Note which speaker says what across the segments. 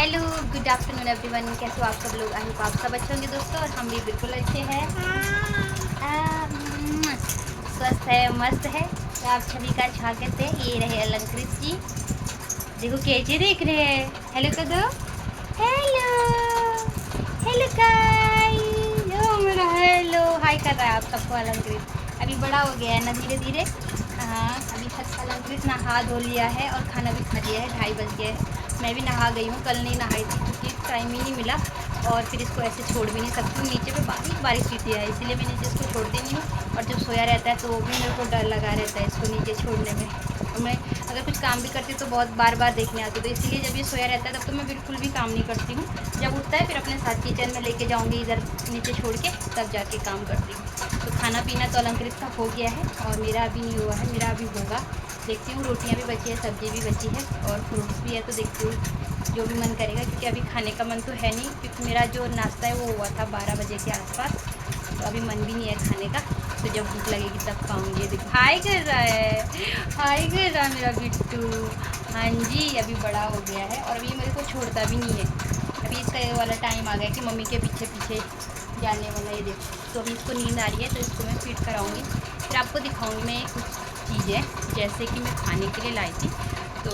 Speaker 1: Hello, good afternoon everyone. कैसे हो आप सब लोग? आई होप आप सब अच्छे होंगे दोस्तों, और हम भी बिल्कुल अच्छे हैं। स्वस्थ है, मस्त है। तो आप सभी का स्वागत है। ये रहे अलंकृत जी। देखो कैसे देख रहे हैं। हेलो कर दो। Hello, hello guys. ओ मेरा हेलो हाय कर रहा है आप सबको अलंकृत। अभी बड़ा हो गया है ना धीरे धीरे। हाँ, अभी अलंकृत नहा धो लिया है और खाना भी खा लिया है। 2:30 बज गए हैं। मैं भी नहा गई हूँ, कल नहीं नहाई थी क्योंकि टाइम ही नहीं मिला। और फिर इसको ऐसे छोड़ भी नहीं सकती हूँ, नीचे पे बारीक बारीक चींटी है, इसीलिए मैं नीचे इसको छोड़ती नहीं हूँ। और जब सोया रहता है तो वो भी मेरे को डर लगा रहता है इसको नीचे छोड़ने में। और मैं अगर कुछ काम भी करती हूँ तो बहुत बार बार देखने आती हूँ, तो इसीलिए जब ये सोया रहता है तब तो मैं बिल्कुल भी काम नहीं करती हूँ। जब उठता है फिर अपने साथ किचन में लेके जाऊँगी इधर नीचे छोड़ के, तब जाके काम करती हूँ। तो खाना पीना तो अलंकृत का हो गया है और मेरा अभी नहीं हुआ है, मेरा अभी होगा। देखती हूँ, रोटियाँ भी बची है, सब्ज़ी भी बची है और फ्रूट्स भी है, तो देखती हूँ जो भी मन करेगा, क्योंकि अभी खाने का मन तो है नहीं, क्योंकि मेरा जो नाश्ता है वो हुआ था 12 बजे के आसपास। तो अभी मन भी नहीं है खाने का, तो जब भूख लगेगी तब खाऊंगी। देखो हाय कर रहा है, हाय कर रहा है मेरा बिट्टू। हाँ जी, अभी बड़ा हो गया है और अभी मेरे को छोड़ता भी नहीं है। अभी इसका ये वाला टाइम आ गया कि मम्मी के पीछे पीछे जाने वाला। ये देखो, तो अभी इसको नींद आ रही है, तो इसको मैं फीड कराऊंगी, फिर आपको दिखाऊंगी मैं कुछ चीज़ें जैसे कि मैं खाने के लिए लाई थी, तो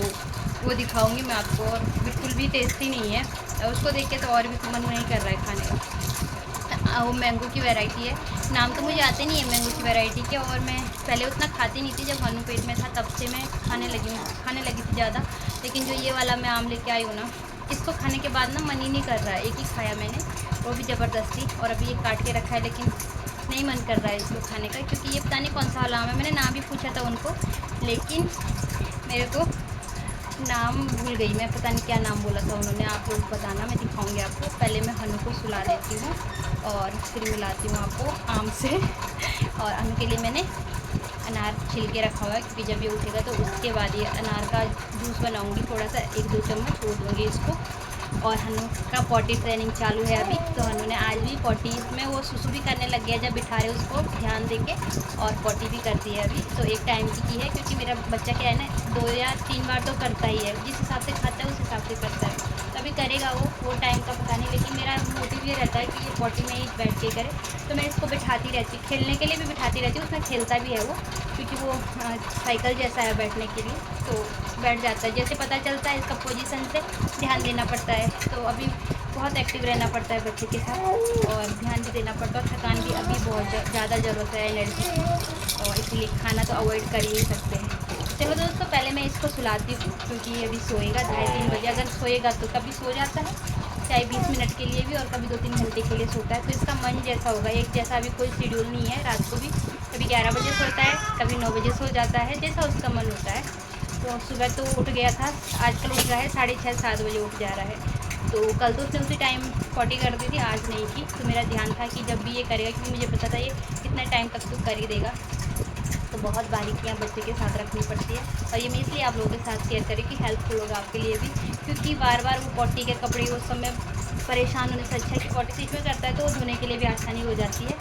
Speaker 1: वो दिखाऊंगी मैं आपको। और बिल्कुल भी टेस्टी नहीं है, और उसको देख के तो और भी मन नहीं कर रहा है खाने का। वो मैंगो की वैरायटी है, नाम तो मुझे आते नहीं है मैंगो की वैरायटी के, और मैं पहले उतना खाती नहीं थी, जब हनु पेट में था तब से मैं खाने लगी थी ज़्यादा। लेकिन जो ये वाला मैं आम लेके आई हूँ ना, इसको खाने के बाद ना मन ही नहीं कर रहा है। एक ही खाया मैंने, वो भी ज़बरदस्ती, और अभी ये काट के रखा है, लेकिन नहीं मन कर रहा है इसको खाने का, क्योंकि ये पता नहीं कौन सा वाला आम है। मैंने नाम भी पूछा था उनको, लेकिन मेरे को नाम भूल गई मैं, पता नहीं क्या नाम बोला था उन्होंने। आप लोग बताना, मैं दिखाऊंगी आपको। पहले मैं हनु को सुला देती हूँ और फिर मिलाती हूँ आपको आम से। और हनु के लिए मैंने अनार छिल के रखा हुआ है, क्योंकि जब ये उठेगा तो उसके बाद ये अनार का जूस बनाऊँगी, थोड़ा सा 1-2 चम्मच छोड़ दूँगी इसको। और हनु का पॉटी ट्रेनिंग चालू है अभी, तो हनु ने आज भी पॉटी में वो सुसु भी करने लग गया जब बिठा रहे उसको ध्यान देके, और पॉटी भी करती है अभी। तो एक टाइम की है, क्योंकि मेरा बच्चा क्या है ना, 2 या 3 बार तो करता ही है, जिस हिसाब से खाता है उस हिसाब से करता है। तभी करेगा वो टाइम का पता नहीं, लेकिन मेरा मोटिव ये रहता है कि ये पॉटी में ही बैठ के करे। तो मैं इसको बिठाती रहती हूँ, खेलने के लिए भी बिठाती रहती हूँ, उसमें खेलता भी है वो, क्योंकि वो साइकिल जैसा है बैठने के लिए, तो बैठ जाता है। जैसे पता चलता है इसका पोजीशन से ध्यान देना पड़ता है, तो अभी बहुत एक्टिव रहना पड़ता है बच्चे के साथ, और ध्यान भी देना पड़ता है। और थकान भी अभी बहुत ज़्यादा ज़रूरत है एनर्जी की, और इसलिए खाना तो अवॉइड कर ही नहीं सकते हैं। चलो दोस्तों, पहले मैं इसको सुलाती हूँ, क्योंकि ये अभी सोएगा 2:30-3 बजे। अगर सोएगा तो कभी सो जाता है, चाहे 20 मिनट के लिए भी, और कभी 2-3 घंटे के लिए सोता है। तो इसका मन जैसा होगा, एक जैसा अभी कोई शेड्यूल नहीं है। रात को भी कभी 11 बजे सोता है, कभी 9 बजे सो जाता है, जैसा उसका मन होता है। तो सुबह तो उठ गया था, आजकल उठ रहा है 6:30-7 बजे उठ जा रहा है। तो कल तो उसने उसी टाइम पॉटी कर दी थी, आज नहीं की। तो मेरा ध्यान था कि जब भी ये करेगा, क्योंकि मुझे पता था ये कितना टाइम तक तो कर ही देगा, तो बहुत बारीकियाँ बच्चे के साथ रखनी पड़ती है। और ये मैं इसलिए आप लोगों के साथ शेयर करें कि हेल्पफुल होगा आपके लिए भी, क्योंकि बार बार वो पॉटी के कपड़े उस समय परेशान होने से अच्छा है कि पॉटी सीट में करता है, तो धोने के लिए भी आसानी हो जाती है,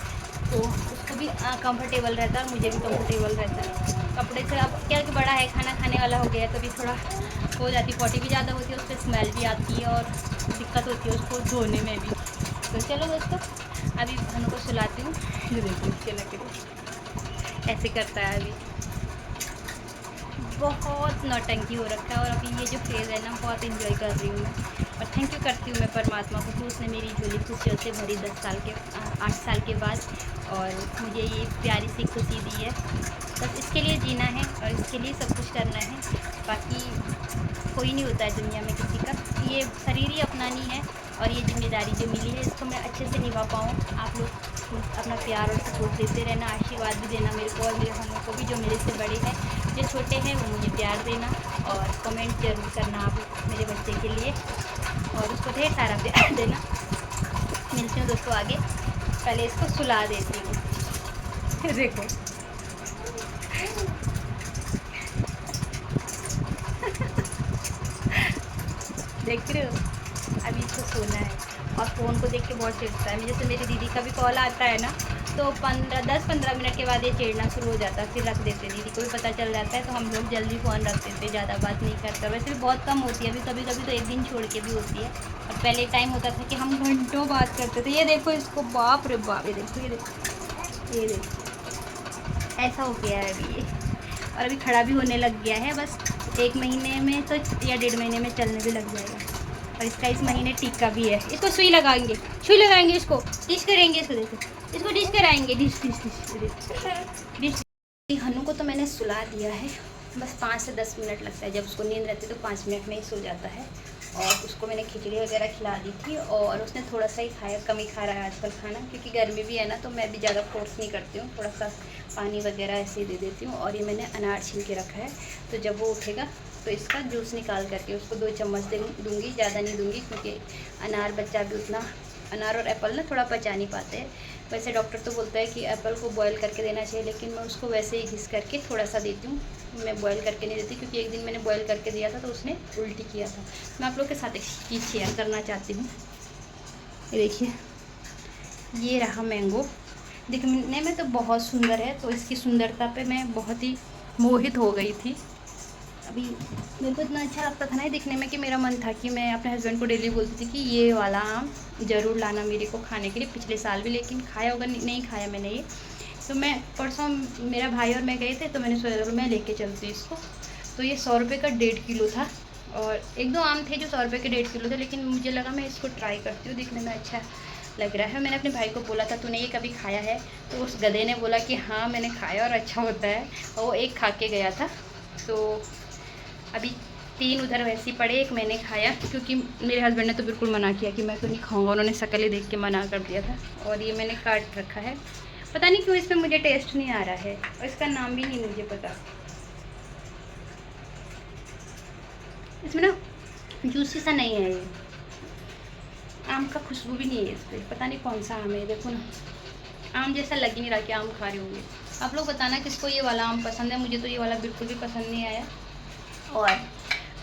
Speaker 1: तो उसको भी कंफर्टेबल रहता है और मुझे भी कंफर्टेबल रहता है। कपड़े से अब क्या कि बड़ा है, खाना खाने वाला हो गया है, तो भी थोड़ा हो जाती है, पॉटी भी ज़्यादा होती है, उस पर स्मेल भी आती है और दिक्कत होती है उसको धोने में भी। तो चलो दोस्तों, अभी हनु को सुलाती हूँ। देखो इसके लगे ऐसे करता है अभी, बहुत नौटंकी हो रखा है। और अभी ये जो फेज़ है ना, बहुत इन्जॉय कर रही हूँ मैं, और थैंक यू करती हूँ मैं परमात्मा को कि उसने मेरी झोली खुशियों से भरी 8 साल के बाद, और मुझे ये प्यारी सी खुशी दी है। बस इसके लिए जीना है और इसके लिए सब कुछ करना है, बाकी कोई नहीं होता है दुनिया में किसी का। ये शरीर ही अपनानी है, और ये जिम्मेदारी जो मिली है इसको मैं अच्छे से निभा पाऊँ। आप लोग अपना प्यार और सपोर्ट देते रहना, आशीर्वाद भी देना मेरे को और मेरे भाइयों को भी, जो मेरे से बड़े हैं। जो छोटे हैं वो मुझे प्यार देना, और कमेंट जरूर करना आप मेरे बच्चे के लिए, और उसको ढेर सारा प्यार देना। मिलती हूँ दोस्तों आगे, पहले इसको सुला देती हूँ। देखो देख रहे हो, अभी इसको सोना है, और फ़ोन को देख के बहुत चिढ़ता है। जैसे मेरी दीदी का भी कॉल आता है ना, तो 10-15 मिनट के बाद ये चिढ़ना शुरू हो जाता है, फिर रख देते। दीदी को भी पता चल जाता है तो हम लोग जल्दी फ़ोन रख देते, ज़्यादा बात नहीं करते। वैसे भी बहुत कम होती है, अभी कभी कभी तो एक दिन छोड़ के भी होती है। और पहले टाइम होता था कि हम घंटों बात करते थे। ये देखो इसको, बाप रे बाप, ये देखो ये देखो ये देखो, ऐसा हो गया है अभी ये। और अभी खड़ा भी होने लग गया है, बस 1 महीने में तो या 1.5 महीने में चलने भी लग जाएगा। और इसका इस महीने टीका भी है। इसको सुई लगाएंगे इसको, डिश करेंगे इसको, देखो इसको डिश कराएंगे, डिश डिश डिश डिश। हनु को तो मैंने सुला दिया है, बस 5 से 10 मिनट लगता है। जब उसको नींद रहती है तो 5 मिनट में ही सो जाता है। और उसको मैंने खिचड़ी वगैरह खिला दी थी और उसने थोड़ा सा ही खाया, कम ही खा रहा है आजकल खाना, क्योंकि गर्मी भी है ना, तो मैं भी ज़्यादा फोर्स नहीं करती हूँ, थोड़ा सा पानी वगैरह ऐसे ही दे देती हूँ। और ये मैंने अनार छील के रखा है, तो जब वो उठेगा तो इसका जूस निकाल करके उसको 2 चम्मच दूँगी, ज़्यादा नहीं दूँगी, क्योंकि अनार बच्चा भी उतना, अनार और एप्पल ना थोड़ा पचा नहीं पाते हैं। वैसे डॉक्टर तो बोलता है कि एप्पल को बॉयल करके देना चाहिए, लेकिन मैं उसको वैसे ही घिस करके थोड़ा सा देती हूँ, मैं बॉयल करके नहीं देती, क्योंकि एक दिन मैंने बॉयल करके दिया था तो उसने उल्टी किया था। मैं आप लोग के साथ एक चीज़ शेयर करना चाहती हूँ। ये देखिए, ये रहा मैंगो, दिखने में तो बहुत सुंदर है, तो इसकी सुंदरता पे मैं बहुत ही मोहित हो गई थी। अभी मेरे को इतना अच्छा लगता था ना दिखने में कि मेरा मन था कि मैं अपने हस्बैंड को डेली बोलती थी कि ये वाला आम ज़रूर लाना मेरे को खाने के लिए। पिछले साल भी लेकिन खाया होगा, नहीं खाया मैंने ये। तो मैं परसों मेरा भाई और मैं गए थे, तो मैंने सोचा मैं लेके चलती इसको। तो ये 100 रुपये का 1.5 किलो था, और 1-2 आम थे जो 100 रुपये के 1.5 किलो थे, लेकिन मुझे लगा मैं इसको ट्राई करती हूँ, दिखने में अच्छा लग रहा है। मैंने अपने भाई को बोला था तूने ये कभी खाया है, तो उस गधे ने बोला कि हाँ मैंने खाया और अच्छा होता है, और वो एक खा के गया था। तो अभी 3 उधर वैसे ही पड़े, एक मैंने खाया, क्योंकि मेरे हस्बैंड ने तो बिल्कुल मना किया कि मैं तो नहीं खाऊंगा, उन्होंने शक्ल ही देख के मना कर दिया था। और ये मैंने काट रखा है, पता नहीं क्यों इसमें मुझे टेस्ट नहीं आ रहा है, और इसका नाम भी नहीं मुझे पता। इसमें ना जूसी सा नहीं है, ये आम का खुशबू भी नहीं है इस पर, पता नहीं कौन सा आम है। देखो ना, आम जैसा लग ही नहीं रहा कि आम खा रहे होंगे। आप लोग बताना किसको ये वाला आम पसंद है, मुझे तो ये वाला बिल्कुल भी पसंद नहीं आया। और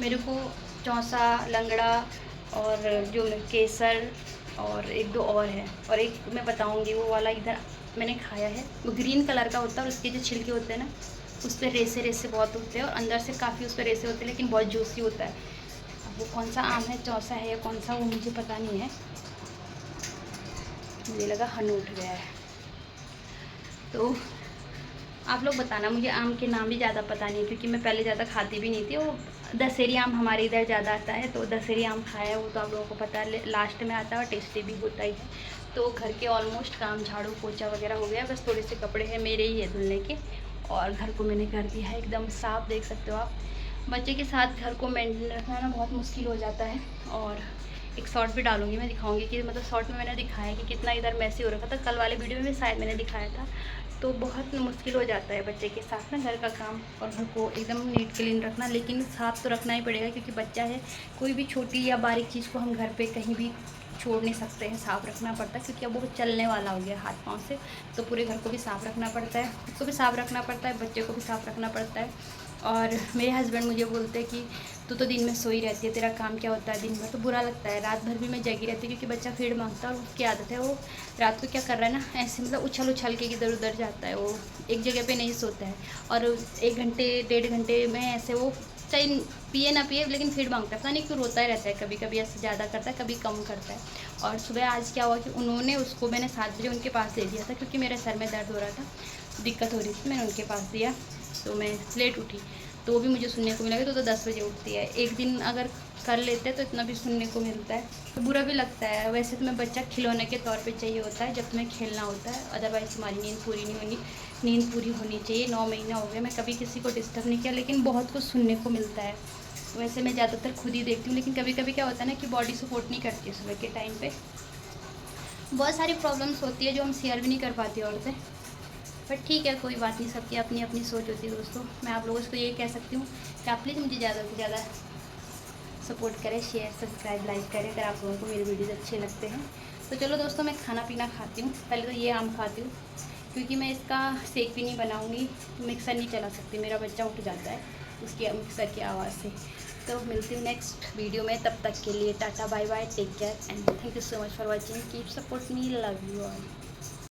Speaker 1: मेरे को चौसा, लंगड़ा और जो केसर और 1-2 और है, और एक मैं बताऊंगी वो वाला इधर मैंने खाया है, वो ग्रीन कलर का होता है, और उसके जो छिलके होते हैं ना उस पर रेसे रेसे बहुत होते हैं, और अंदर से काफ़ी उस पर रेसे होते हैं, लेकिन बहुत जूसी होता है। अब वो कौन सा आम है, चौसा है या कौन सा, वो मुझे पता नहीं है। मुझे लगा हनु उठ गया है, तो आप लोग बताना। मुझे आम के नाम भी ज़्यादा पता नहीं, क्योंकि मैं पहले ज़्यादा खाती भी नहीं थी। वो दशहरी आम हमारे इधर ज़्यादा आता है, तो दशहरी आम खाया है, वो तो आप लोगों को पता है, लास्ट में आता है और टेस्टी भी होता ही है। तो घर के ऑलमोस्ट काम झाड़ू पोछा वगैरह हो गया, बस थोड़े से कपड़े हैं मेरे ही है धुलने के, और घर को मैंने कर दिया है एकदम साफ़, देख सकते हो आप। बच्चे के साथ घर को मेंटेन रखना ना बहुत मुश्किल हो जाता है। और एक शॉर्ट भी डालूंगी, मैं दिखाऊंगी कि मतलब शॉर्ट में मैंने दिखाया कि कितना इधर मैसी हो रखा था। कल वाले वीडियो में भी शायद मैंने दिखाया था। तो बहुत मुश्किल हो जाता है बच्चे के साथ ना घर का काम, और घर को एकदम नीट क्लीन रखना, लेकिन साफ़ तो रखना ही पड़ेगा, क्योंकि बच्चा है। कोई भी छोटी या बारीक चीज़ को हम घर पे कहीं भी छोड़ नहीं सकते हैं, साफ़ रखना पड़ता है, क्योंकि अब वो चलने वाला हो गया हाथ पाँव से, तो पूरे घर को भी साफ़ रखना पड़ता है, खुद को भी साफ़ रखना पड़ता है, बच्चे को भी साफ़ रखना पड़ता है। और मेरे हस्बैंड मुझे बोलते हैं कि तू तो दिन में सोई रहती है, तेरा काम क्या होता है दिन भर। तो बुरा लगता है, रात भर भी मैं जगी रहती हूँ, क्योंकि बच्चा फीड मांगता है, और उसकी आदत है, वो रात को क्या कर रहा है ना, ऐसे मतलब उछल उछल के इधर उधर जाता है, वो एक जगह पे नहीं सोता है। और 1 घंटे 1.5 घंटे में ऐसे वो चाहे पिए ना पिए, लेकिन फीड मांगता है, पता नहीं क्यों रोता ही रहता है, कभी कभी ऐसे ज़्यादा करता है, कभी कम करता है। और सुबह आज क्या हुआ कि उन्होंने उसको, मैंने 7 बजे उनके पास दे दिया था, क्योंकि मेरे सर में दर्द हो रहा था, दिक्कत हो रही थी, मैंने उनके पास दिया, तो मैं लेट उठी। तो वो भी मुझे सुनने को मिला कि तो 10 बजे उठती है। एक दिन अगर कर लेते हैं तो इतना भी सुनने को मिलता है, तो बुरा भी लगता है। वैसे तुम्हें बच्चा खिलौने के तौर पे चाहिए होता है, जब तुम्हें खेलना होता है, अदरवाइज़ तुम्हारी नींद पूरी नहीं होनी, नींद पूरी होनी चाहिए। 9 महीना हो गया, मैं कभी किसी को डिस्टर्ब नहीं किया, लेकिन बहुत कुछ सुनने को मिलता है। वैसे मैं ज़्यादातर खुद ही देखती हूँ, लेकिन कभी कभी क्या होता है ना कि बॉडी सपोर्ट नहीं करती है सुबह के टाइम पर, बहुत सारी प्रॉब्लम्स होती है जो हम शेयर भी नहीं कर पाती औरतें। बट ठीक है, कोई बात नहीं, सबकी अपनी अपनी सोच होती है दोस्तों। मैं आप लोगों को ये कह सकती हूँ कि आप प्लीज़ मुझे ज़्यादा से ज़्यादा सपोर्ट करें, शेयर सब्सक्राइब लाइक करें, अगर आप लोगों को मेरे वीडियोज़ अच्छे लगते हैं। तो चलो दोस्तों, मैं खाना पीना खाती हूँ। पहले तो ये आम खाती हूँ, क्योंकि मैं इसका सेक भी नहीं बनाऊँगी, मिक्सर नहीं चला सकती, मेरा बच्चा उठ जाता है उसकी मिक्सर की आवाज़ से। तो मिलती हूँ नेक्स्ट वीडियो में, तब तक के लिए tata bye bye, take care and thank you so much for watching, keep support me, love you all.